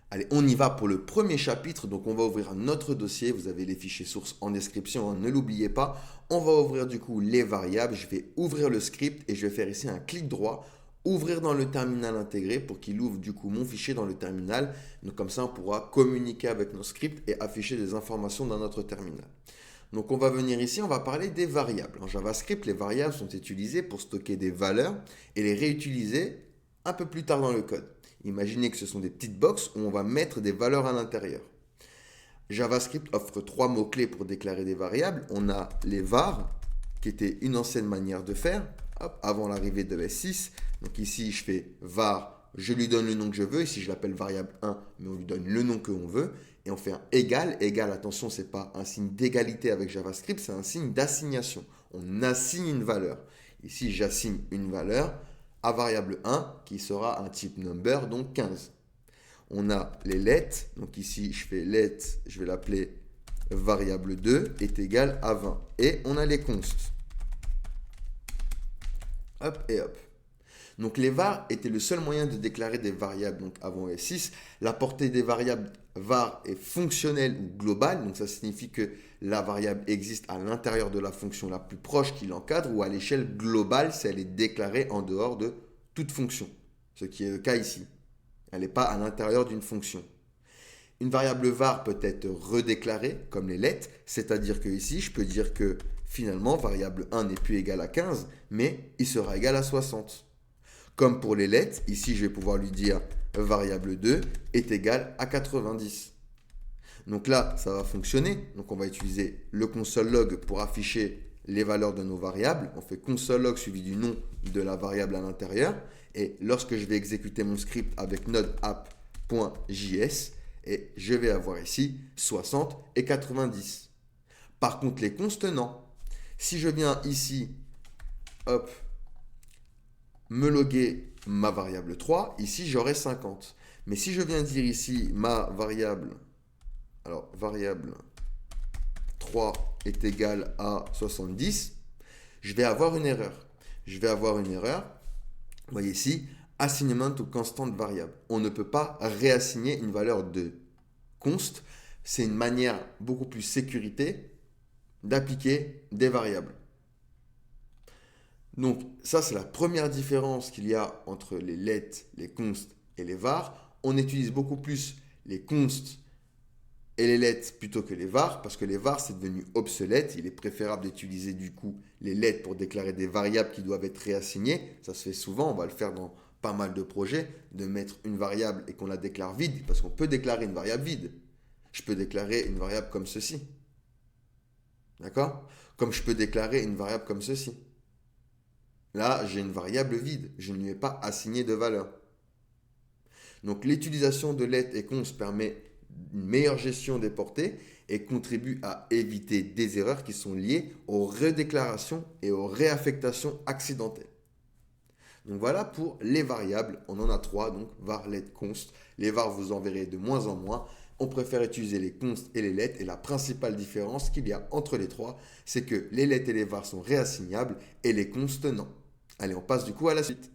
Allez, on y va pour le premier chapitre. Donc, on va ouvrir un autre dossier. Vous avez les fichiers sources en description, hein, ne l'oubliez pas. On va ouvrir du coup les variables. Je vais ouvrir le script et je vais faire ici un clic droit, ouvrir dans le terminal intégré pour qu'il ouvre du coup mon fichier dans le terminal. Donc, comme ça, on pourra communiquer avec nos scripts et afficher des informations dans notre terminal. Donc, on va venir ici, on va parler des variables. En JavaScript, les variables sont utilisées pour stocker des valeurs et les réutiliser un peu plus tard dans le code. Imaginez que ce sont des petites boxes où on va mettre des valeurs à l'intérieur. JavaScript offre trois mots-clés pour déclarer des variables. On a les var, qui était une ancienne manière de faire, hop, avant l'arrivée de S6. Donc ici, je fais var, je lui donne le nom que je veux. Ici, je l'appelle variable 1, mais on lui donne le nom que l'on veut. Et on fait un égal. Égal, attention, ce n'est pas un signe d'égalité avec JavaScript, c'est un signe d'assignation. On assigne une valeur. Ici, j'assigne une valeur à variable 1 qui sera un type number, donc 15. On a les let, donc ici je fais let, je vais l'appeler variable 2 est égal à 20. Et on a les const. Hop et hop. Donc les var étaient le seul moyen de déclarer des variables. Donc avant S6, la portée des variables var est fonctionnelle ou globale. Donc ça signifie que la variable existe à l'intérieur de la fonction la plus proche qui l'encadre ou à l'échelle globale si elle est déclarée en dehors de toute fonction. Ce qui est le cas ici. Elle n'est pas à l'intérieur d'une fonction. Une variable var peut être redéclarée comme les let, c'est-à-dire que ici je peux dire que finalement variable 1 n'est plus égale à 15, mais il sera égal à 60. Comme pour les let, ici je vais pouvoir lui dire variable 2 est égal à 90. Donc là, ça va fonctionner. Donc on va utiliser le console log pour afficher les valeurs de nos variables. On fait console log suivi du nom de la variable à l'intérieur. Et lorsque je vais exécuter mon script avec node app.js, et je vais avoir ici 60 et 90. Par contre, les constants, si je viens ici, hop, me loguer ma variable 3, ici j'aurai 50. Mais si je viens dire ici ma variable, alors variable 3 est égal à 70, je vais avoir une erreur. Je vais avoir une erreur. Vous voyez ici, assignment to constant variable. On ne peut pas réassigner une valeur de const. C'est une manière beaucoup plus sécurité d'appliquer des variables. Donc ça, c'est la première différence qu'il y a entre les let, les const et les var. On utilise beaucoup plus les const et les let plutôt que les var, parce que les var, c'est devenu obsolète. Il est préférable d'utiliser du coup les let pour déclarer des variables qui doivent être réassignées. Ça se fait souvent, on va le faire dans pas mal de projets, de mettre une variable et qu'on la déclare vide, parce qu'on peut déclarer une variable vide. Je peux déclarer une variable comme ceci. D'accord? Comme je peux déclarer une variable comme ceci. Là, j'ai une variable vide. Je ne lui ai pas assigné de valeur. Donc l'utilisation de let et const permet une meilleure gestion des portées et contribue à éviter des erreurs qui sont liées aux redéclarations et aux réaffectations accidentelles. Donc voilà pour les variables. On en a trois, donc var, let, const. Les var, vous en verrez de moins en moins. On préfère utiliser les const et les let. Et la principale différence qu'il y a entre les trois, c'est que les let et les var sont réassignables et les const non. Allez, on passe du coup à la suite.